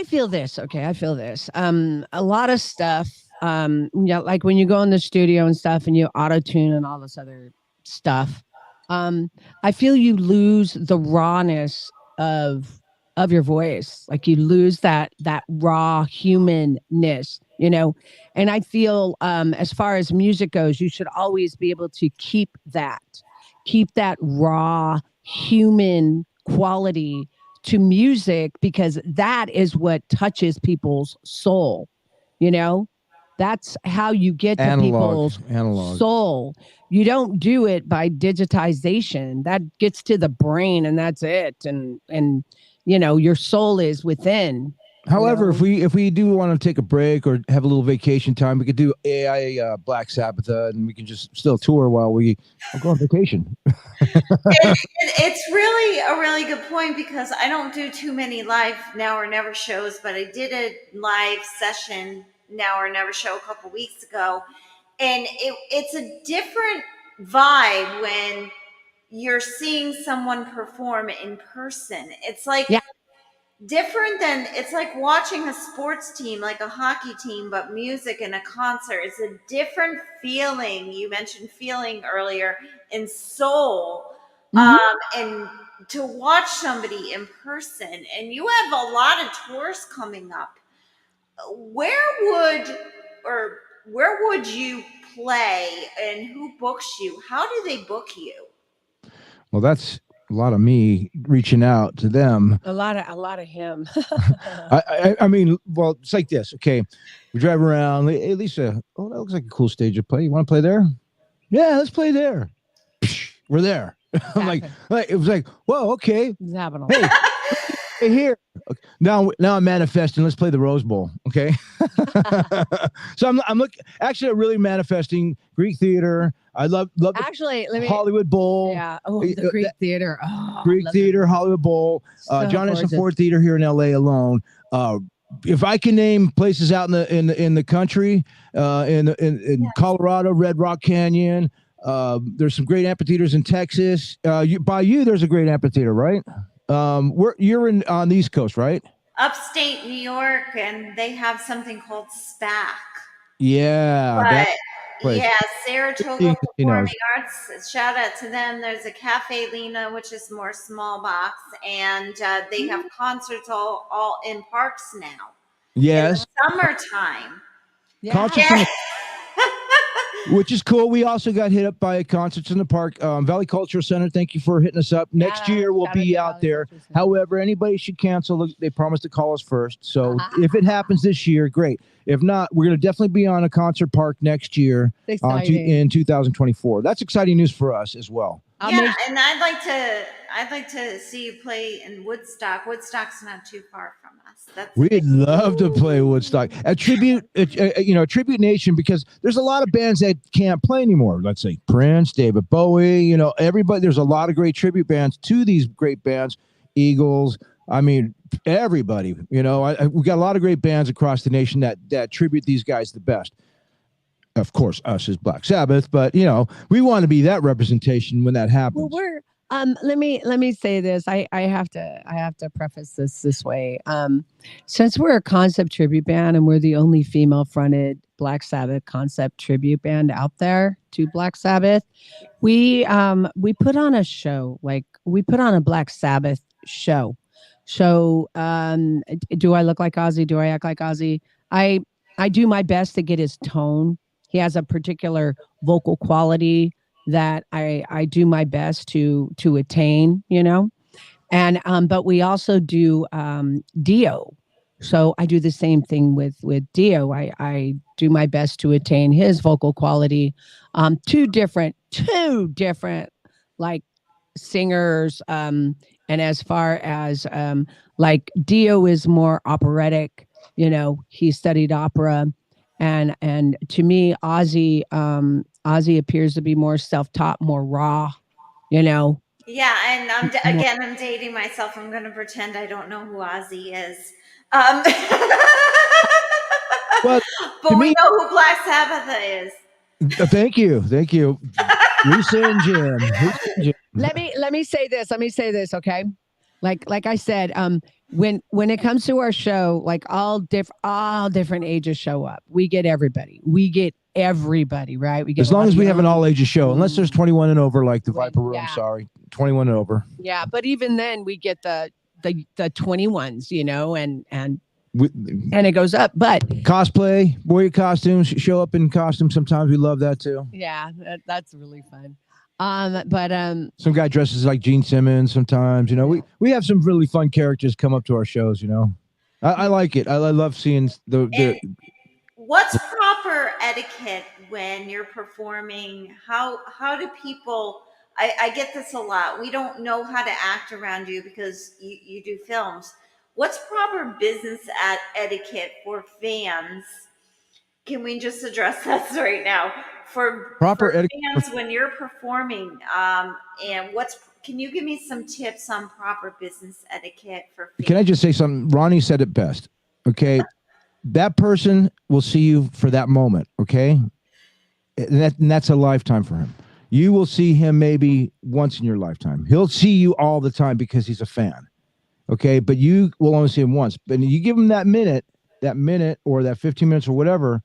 feel this. Okay, I feel this. A lot of stuff. Like when you go in the studio and stuff, and you auto tune and all this other stuff. I feel you lose the rawness of your voice. Like you lose that raw humanness, and I feel as far as music goes, you should always be able to keep that raw human quality to music, because that is what touches people's soul. That's how you get to people's soul. You don't do it by digitization. That gets to the brain and that's it. And your soul is within. However, if we do want to take a break or have a little vacation time, we could do AI Black Sabbath, and we can just still tour while we go on vacation. It's really a really good point, because I don't do too many live Now or Never shows, but I did a live session Now or Never show a couple weeks ago, and it's a different vibe when you're seeing someone perform in person. It's like different than, it's like watching a sports team, like a hockey team, but music in a concert. It's a different feeling. You mentioned feeling earlier, in soul. And to watch somebody in person, and you have a lot of tours coming up. Where would you play, and who books you? How do they book you? Well, that's a lot of me reaching out to them. A lot of him. I mean, well, it's like this. Okay, we drive around. Hey, Lisa, that looks like a cool stage to play. You want to play there? Yeah, let's play there. We're there. I'm like, it was like, whoa, okay. It's happening. Hey, here. Okay. Now I'm manifesting. Let's play the Rose Bowl. Okay. So I'm I'm really manifesting Greek theater. I love actually Hollywood Bowl. Yeah. Oh, the Greek theater. Oh, Greek theater, Hollywood Bowl, John S. Ford Theater here in LA alone. If I can name places out in the country, in Colorado, Red Rock Canyon, there's some great amphitheaters in Texas. There's a great amphitheater, right? You're on the East Coast, right? Upstate New York, and they have something called SPAC. Yeah. Saratoga Performing Arts. Shout out to them. There's a Cafe Lena, which is more small box, and they have concerts all in parks now. Yes. In the summertime. Yeah. Concerts which is cool. We also got hit up by concerts in the park. Valley Cultural Center, thank you for hitting us up. Next year we'll be out there. However, anybody should cancel. They promised to call us first. So if it happens this year, great. If not, we're going to definitely be on a concert park next year in 2024. That's exciting news for us as well. And I'd like to see you play in Woodstock. Woodstock's not too far from us. We'd love to play Woodstock. A tribute nation, because there's a lot of bands that can't play anymore. Let's say Prince, David Bowie, everybody. There's a lot of great tribute bands to these great bands. Eagles. I mean, everybody. We've got a lot of great bands across the nation that tribute these guys the best. Of course, us as Black Sabbath, but we want to be that representation when that happens. Well, let me say this. I have to preface this way. Since we're a concept tribute band and we're the only female fronted Black Sabbath concept tribute band out there to Black Sabbath, we put on a show, like we put on a Black Sabbath show. So do I look like Ozzy? Do I act like Ozzy? I I do my best to get his tone. He has a particular vocal quality that I do my best to attain, you know. And but we also do Dio. So I do the same thing with Dio. I do my best to attain his vocal quality. Two different like singers. And as far as like Dio is more operatic, you know, he studied opera. And to me, Ozzy appears to be more self-taught, more raw, you know. Yeah, and More, I'm dating myself. I'm going to pretend I don't know who Ozzy is. Um, Well, to but we me, know who Black Sabbath is. thank you, Lisa and Jim. let me say this. Let me say this, okay? Like I said, when it comes to our show, like all different ages show up. We get everybody. We get everybody, right? We get As long as we have an young. all ages show, unless there's 21 and over, like the Right, Viper Room. yeah. Sorry, 21 and over. Yeah, but even then we get the 21s, you know, and We, it goes up. But cosplay, warrior costumes, show up in costume. Sometimes we love that too. yeah, that's really fun. But Some guy dresses like Gene Simmons. Sometimes, you know, we have some really fun characters come up to our shows. You know, I like it. I love seeing the And what's proper etiquette when you're performing? How do people? I get this a lot. We don't know how to act around you because you do films. What's proper business etiquette for fans? Can we just address that right now proper for etiquette. fans when you're performing? And what's can you give me some tips on proper business etiquette for fans? Can I just say something? Ronnie said it best. Okay, that person will see you for that moment. Okay, and that's a lifetime for him. You will see him maybe once in your lifetime. He'll see you all the time because he's a fan. Okay, but you will only see him once. But you give him that minute or that 15 minutes or whatever,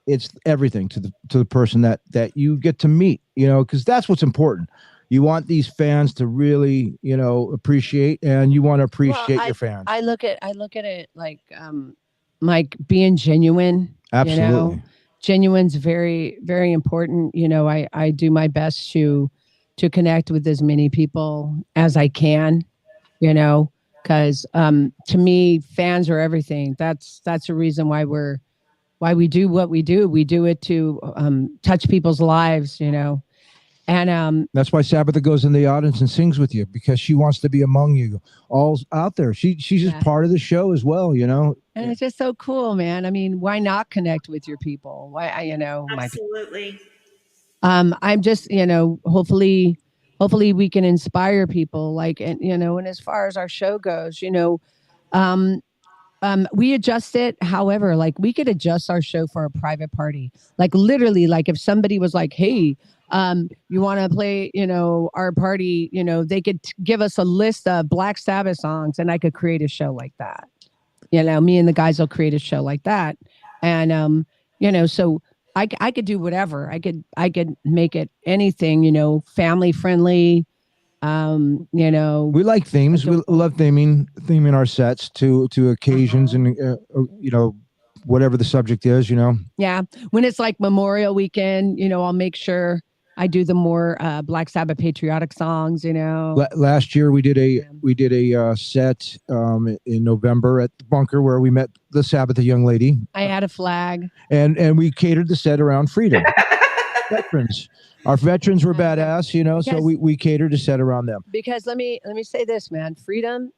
it's everything to the person that you get to meet, you know, because that's what's important. You want these fans to really, you know, appreciate, and you want to appreciate your fans. I look at it like being genuine. Absolutely. You know, genuine's very, very important. You know, I do my best to connect with as many people as I can, you know, because to me, fans are everything. That's the reason why we do what we do. We do it to touch people's lives, you know. And that's why Sabbatha goes in the audience and sings with you, because she wants to be among you, all out there. She's just part of the show as well, you know. And it's just so cool, man. I mean, why not connect with your people? Why, you know, Absolutely. I'm just, you know, hopefully we can inspire people, like, and you know, and as far as our show goes, you know, we adjust it. However, like we could adjust our show for a private party. Like literally, like if somebody was like, hey, you want to play, you know, our party, you know, they could give us a list of Black Sabbath songs and I could create a show like that. You know, me and the guys will create a show like that. And, you know, so I could do whatever. I could make it anything, you know, family friendly. You know, we like themes. We love theming our sets to occasions and you know, whatever the subject is, you know. Yeah, when it's like Memorial Weekend, you know, I'll make sure I do the more Black Sabbath patriotic songs, you know. Last year we did a set in November at the bunker where we met the Sabbatha young lady. I had a flag, and we catered the set around freedom. Veterans. Our veterans were badass, you know, because, so we catered to set around them. Because let me say this, man. Freedom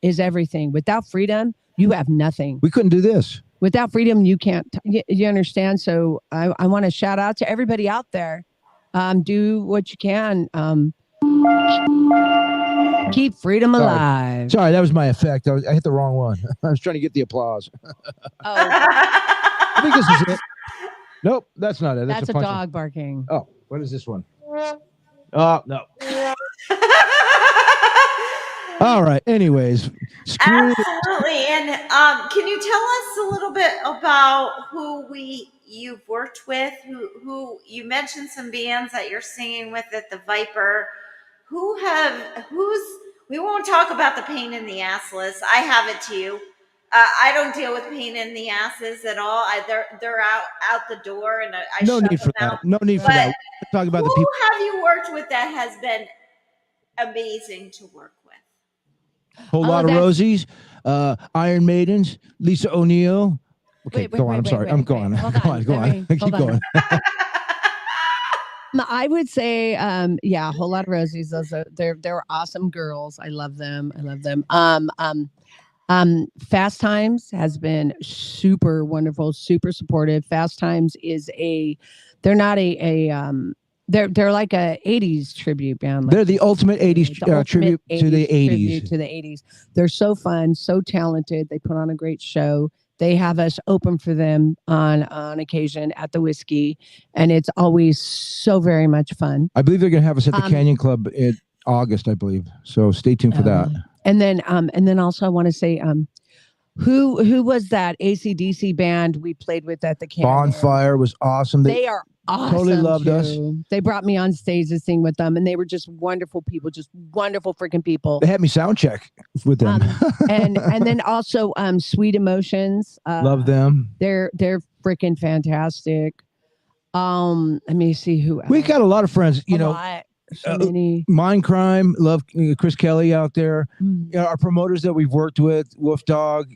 is everything. Without freedom, you have nothing. We couldn't do this. Without freedom, you can't. You understand? So I want to shout out to everybody out there. Do what you can. Keep freedom alive. Sorry, that was my effect. I hit the wrong one. I was trying to get the applause. I think this is it. Nope, that's not it. That's a dog barking. Oh, what is this one? Oh, no. All right. Anyways, screw it. Absolutely. And can you tell us a little bit about who you've worked with? Who you mentioned some bands that you're singing with at the Viper. Who's we won't talk about the pain in the ass list. I have it to you. I don't deal with pain in the asses at all. They're out the door, and I No shut need for them out. that. No need for But that. We're talking about the who people. have you worked with that has been amazing to work with? Whole Oh, lot of that's- Rosies, Iron Maidens, Lisa O'Neill. Okay, Wait, go on. I'm sorry. I'm going. Hold Go on. on. Go Let on. me- Keep hold on. going. I would say, yeah, a whole lot of Rosies. They're awesome girls. I love them. Fast Times has been super wonderful, super supportive. Fast Times is they're not they're like a 80s tribute band. They're the ultimate 80s the ultimate tribute to the 80s. tribute to the 80s. They're so fun, so talented. They put on a great show. They have us open for them on occasion at the Whiskey, and it's always so very much fun. I believe they're going to have us at the Canyon Club in August, I believe. So stay tuned for that. And then also I want to say, who was that AC/DC band we played with at the Canyon? Bonfire was awesome. They are awesome. totally loved us. They brought me on stage to sing with them, and they were just wonderful people, just wonderful freaking people. They had me sound check with them. and then also Sweet Emotions. Love them. They're freaking fantastic. Let me see who We else. got a lot of friends, you know. So many. Mind Crime, love Chris Kelly out there. Mm. You know, our promoters that we've worked with, Wolf Dog,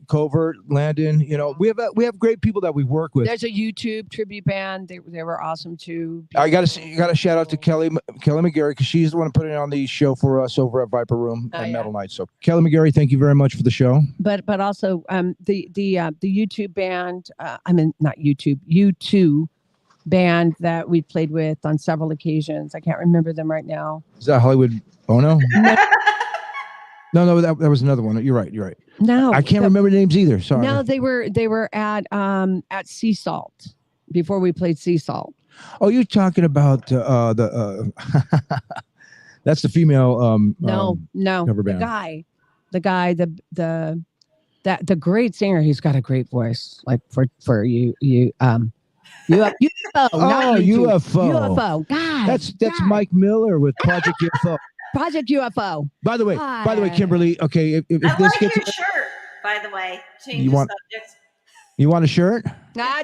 Covert, Landon. You know, we have great people that we work with. There's a YouTube tribute band. They were awesome too. I got to shout out to Kelly McGarry because she's the one putting on the show for us over at Viper Room and Metal Night. So Kelly McGarry, thank you very much for the show. But also the YouTube band. I mean not YouTube. U2 band that we played with on several occasions. I can't remember them right now. Is that Hollywood? Oh no. No, that was another one. You're right. No, I can't remember names either. Sorry. No, they were at Sea Salt before we played Sea Salt. Oh, you're talking about that's the female No, cover band. the guy, the great singer. He's got a great voice. Like for you UFO. Oh, UFO. UFO. God. That's God. Mike Miller with Project UFO. Project UFO. By the way, Kimberly, okay, if I this like gets your shirt, by the way. Change You the want- subject. you want a shirt?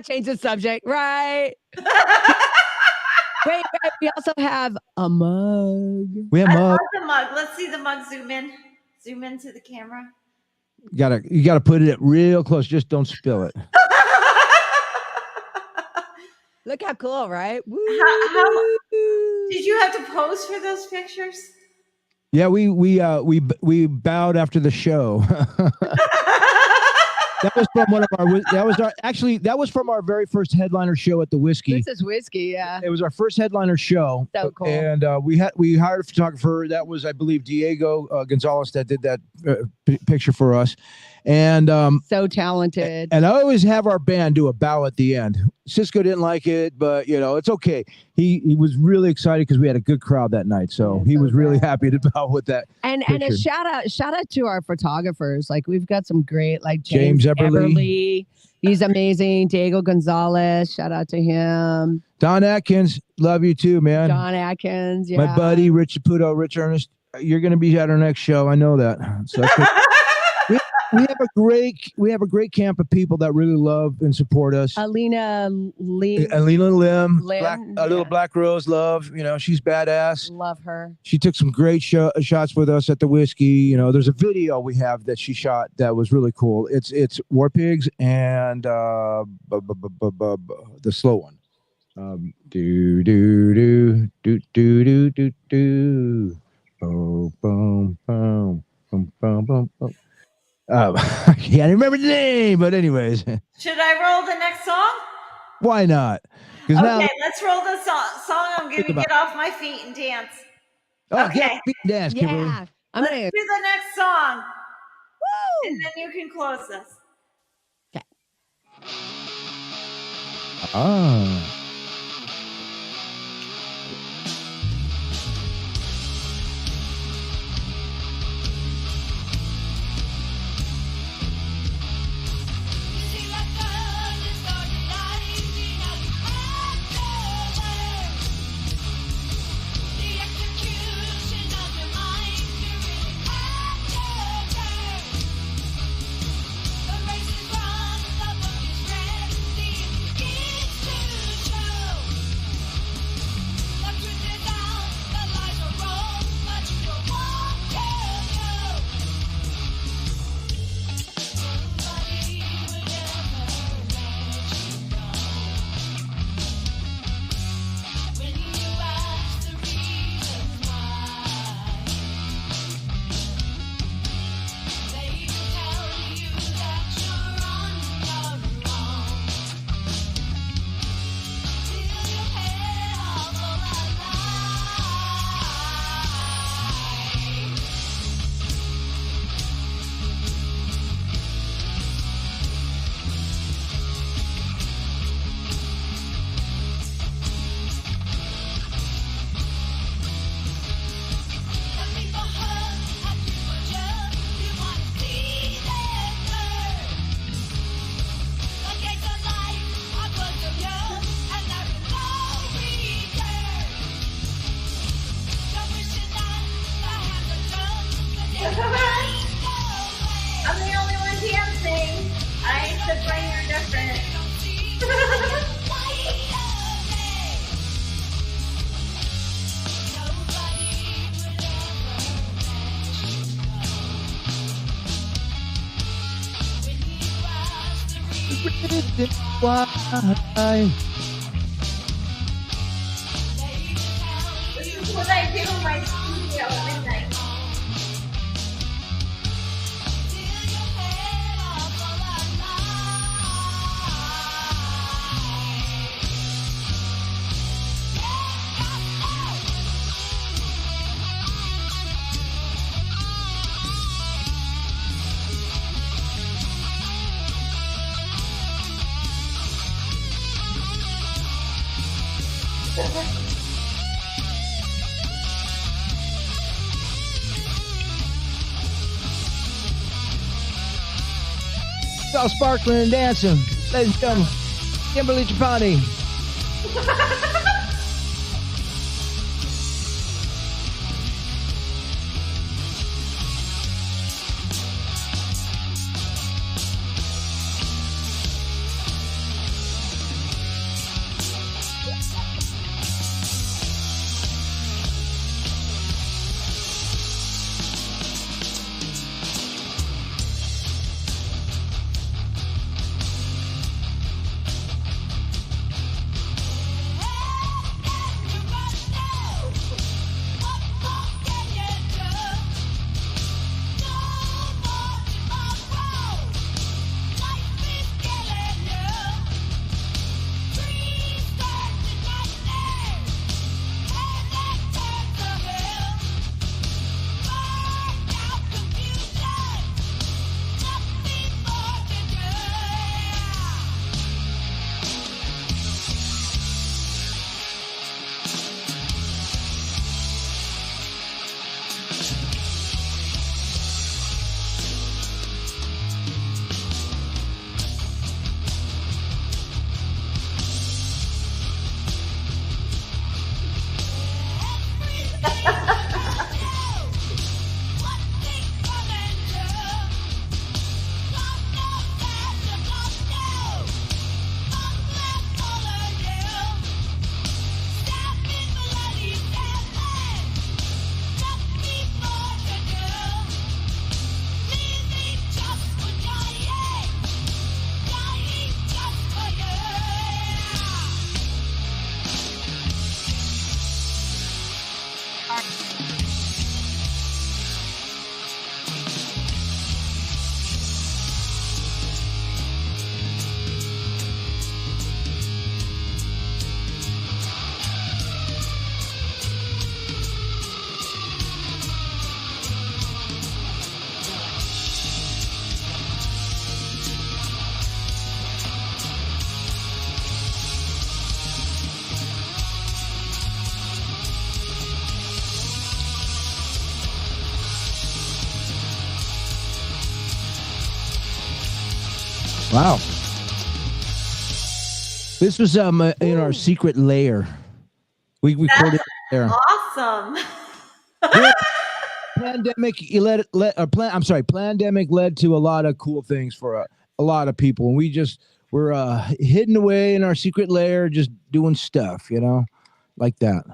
Change the subject. Right. Wait, we also have a mug. We have I mug. love the mug. Let's see the mug zoom in. Zoom into the camera. You gotta put it real close. Just don't spill it. Look how cool, right? How did you have to pose for those pictures? Yeah, we bowed after the show. That was from that was from our very first headliner show at the Whiskey. This is Whiskey, yeah. It was our first headliner show. So cool. And we hired a photographer. That was, I believe, Diego Gonzalez that did that picture for us. And so talented. And I always have our band do a bow at the end. Cisco didn't like it, but it's okay. He was really excited because we had a good crowd that night. So he was really happy to bow with that. And picture. a shout out to our photographers. Like we've got some great, like James Eberly. He's amazing. Diego Gonzalez, shout out to him. Don Atkins, love you too, man. John Atkins, yeah. My buddy Rich Ernest. You're gonna be at our next show. I know that. So we have a great camp of people that really love and support us. Alina Lim, Little Black Rose, love. She's badass. Love her. She took some great shots with us at the Whiskey. There's a video we have that she shot that was really cool. It's War Pigs and the slow one. Do do do do do do do. Boom boom boom boom boom boom boom. I can't remember the name, but anyways. Should I roll the next song? Why not? Okay, now, let's roll the song. I'm going to get off my feet and dance. Oh, okay. yeah, beat dance, Kimberly. Yeah. Let's do the next song. Woo! And then you can close this. Okay. Ah. Why? This is what I do in my studio at midnight. It's all sparkling and dancing. Ladies and gentlemen, Kimberly Trapani. Wow. This was in our secret lair. We recorded there. Awesome. Pandemic pandemic led to a lot of cool things for a lot of people, and we're hidden away in our secret lair, just doing stuff, like that.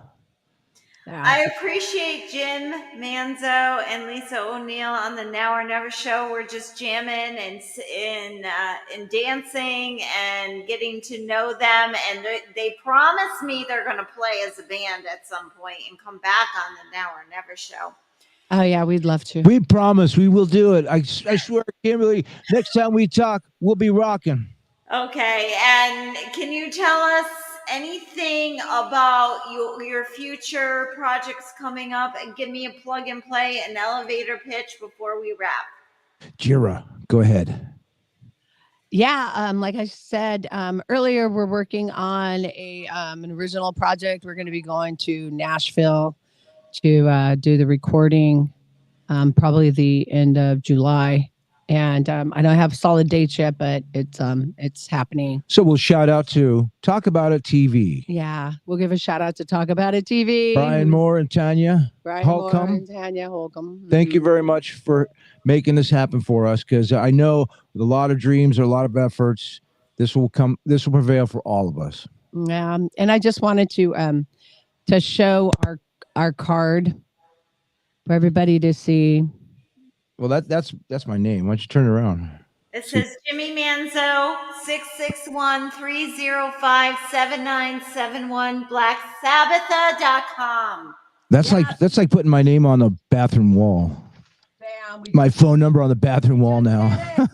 I appreciate Jim Manzo and Lisa O'Neill on the Now or Never show. We're just jamming and dancing and getting to know them. And they promised me they're going to play as a band at some point and come back on the Now or Never show. Oh yeah, we'd love to. We promise we will do it. I swear, Kimberly, next time we talk, we'll be rocking. Okay. And can you tell us anything about your future projects coming up, and give me a plug and play, an elevator pitch before we wrap? Jira, go ahead. Yeah, like I said earlier, we're working on an original project. We're going to be going to Nashville to do the recording, probably the end of July. And I don't have solid dates yet, but it's happening. So we'll shout out to Talk About It TV. Yeah, we'll give a shout out to Talk About It TV. Brian Moore and Tanya Holcomb. Tanya Holcomb. Thank you very much for making this happen for us, because I know with a lot of dreams or a lot of efforts, this will prevail for all of us. Yeah, and I just wanted to show our card for everybody to see. Well, that's my name. Why don't you turn it around? It says Jimmy Manzo, 661-305-7971, blacksabbatha.com. That's like putting my name on the bathroom wall. Bam, we My just- phone number on the bathroom wall now. Yeah.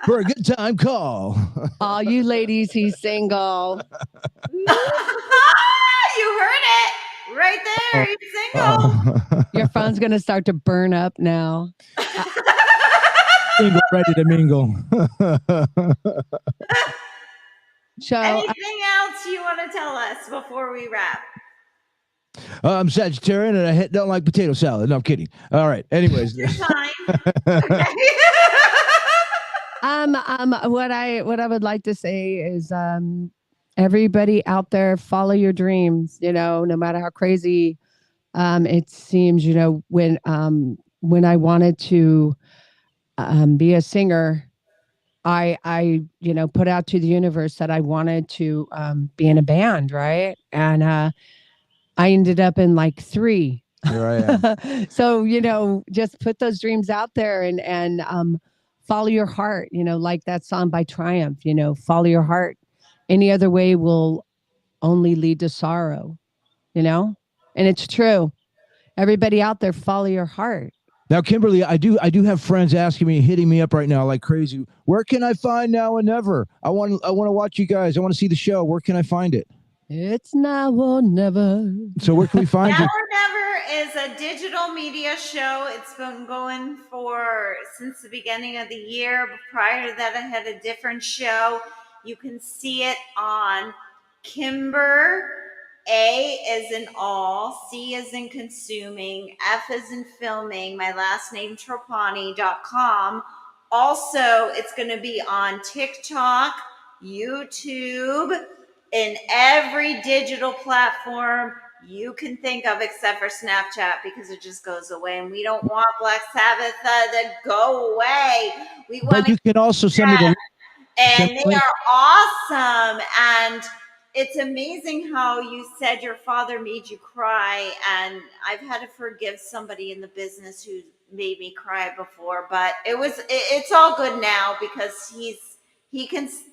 For a good time, call. All you ladies, he's single. You heard it right there. He's single. Your phone's gonna start to burn up now. Single, ready to mingle. So Anything else you want to tell us before we wrap? I'm Sagittarian and I don't like potato salad. No, I'm kidding. All right. Anyways. Your time. what I would like to say is everybody out there, follow your dreams, no matter how crazy it seems. When I wanted to be a singer, I put out to the universe that I wanted to be in a band, right? And I ended up in like 3. Here I am. So, just put those dreams out there and follow your heart, like that song by Triumph, follow your heart. Any other way will only lead to sorrow, and it's true. Everybody out there, follow your heart. Now, Kimberly, I do have friends asking me, hitting me up right now like crazy. Where can I find Now and Never? I want to watch you guys. I want to see the show. Where can I find it? It's now or never. So where can we find Now you? or Never is a digital media show. It's been going since the beginning of the year. But prior to that, I had a different show. You can see it on Kimber. A is in all, C is in consuming, F is in filming, my last name Tropani.com. Also, it's going to be on TikTok, YouTube, in every digital platform you can think of except for Snapchat because it just goes away. And we don't want Black Sabbath to go away. We want But you can also send me the and they are awesome. And it's amazing how you said your father made you cry. And I've had to forgive somebody in the business who made me cry before, but it's all good now because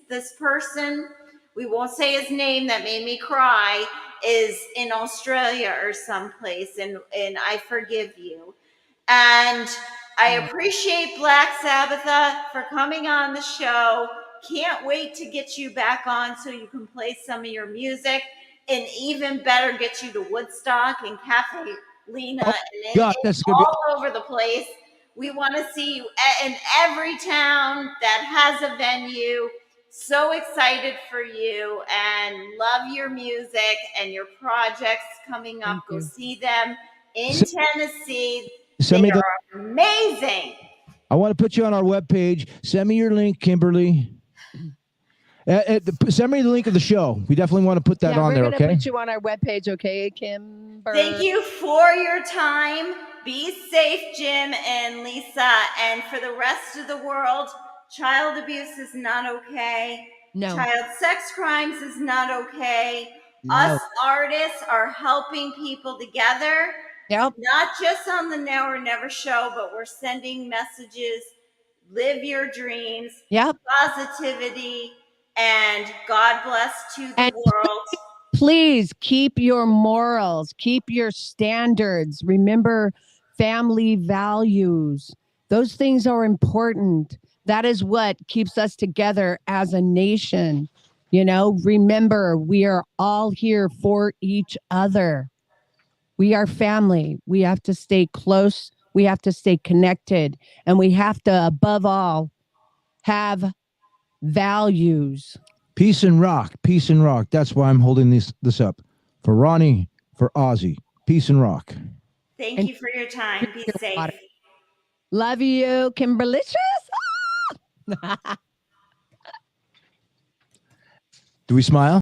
this person, we won't say his name, that made me cry, is in Australia or someplace. And I forgive you. And I appreciate Black Sabbatha for coming on the show. Can't wait to get you back on so you can play some of your music, and even better, get you to Woodstock and Cafe Lena and all over the place. We want to see you in every town that has a venue. So excited for you and love your music and your projects coming up. Go see them in Tennessee. They are amazing. I want to put you on our webpage. Send me your link, Kimberly. Send me the link of the show. We definitely want to put that on there, okay? We're going to put you on our webpage, okay, Kimber? Thank you for your time. Be safe, Jim and Lisa. And for the rest of the world, child abuse is not okay. No. Child sex crimes is not okay. No. Us artists are helping people together. Yep. Not just on the Now or Never show, but we're sending messages. Live your dreams. Yep. Positivity. And God bless to the world. Please keep your morals, keep your standards. Remember family values. Those things are important. That is what keeps us together as a nation. Remember, we are all here for each other. We are family. We have to stay close. We have to stay connected. And we have to, above all, have values. Peace and rock. Peace and rock. That's why I'm holding this up. For Ronnie, for Ozzy. Peace and rock. Thank you for your time. Be safe. Love you, Kimberlicious. Do we smile?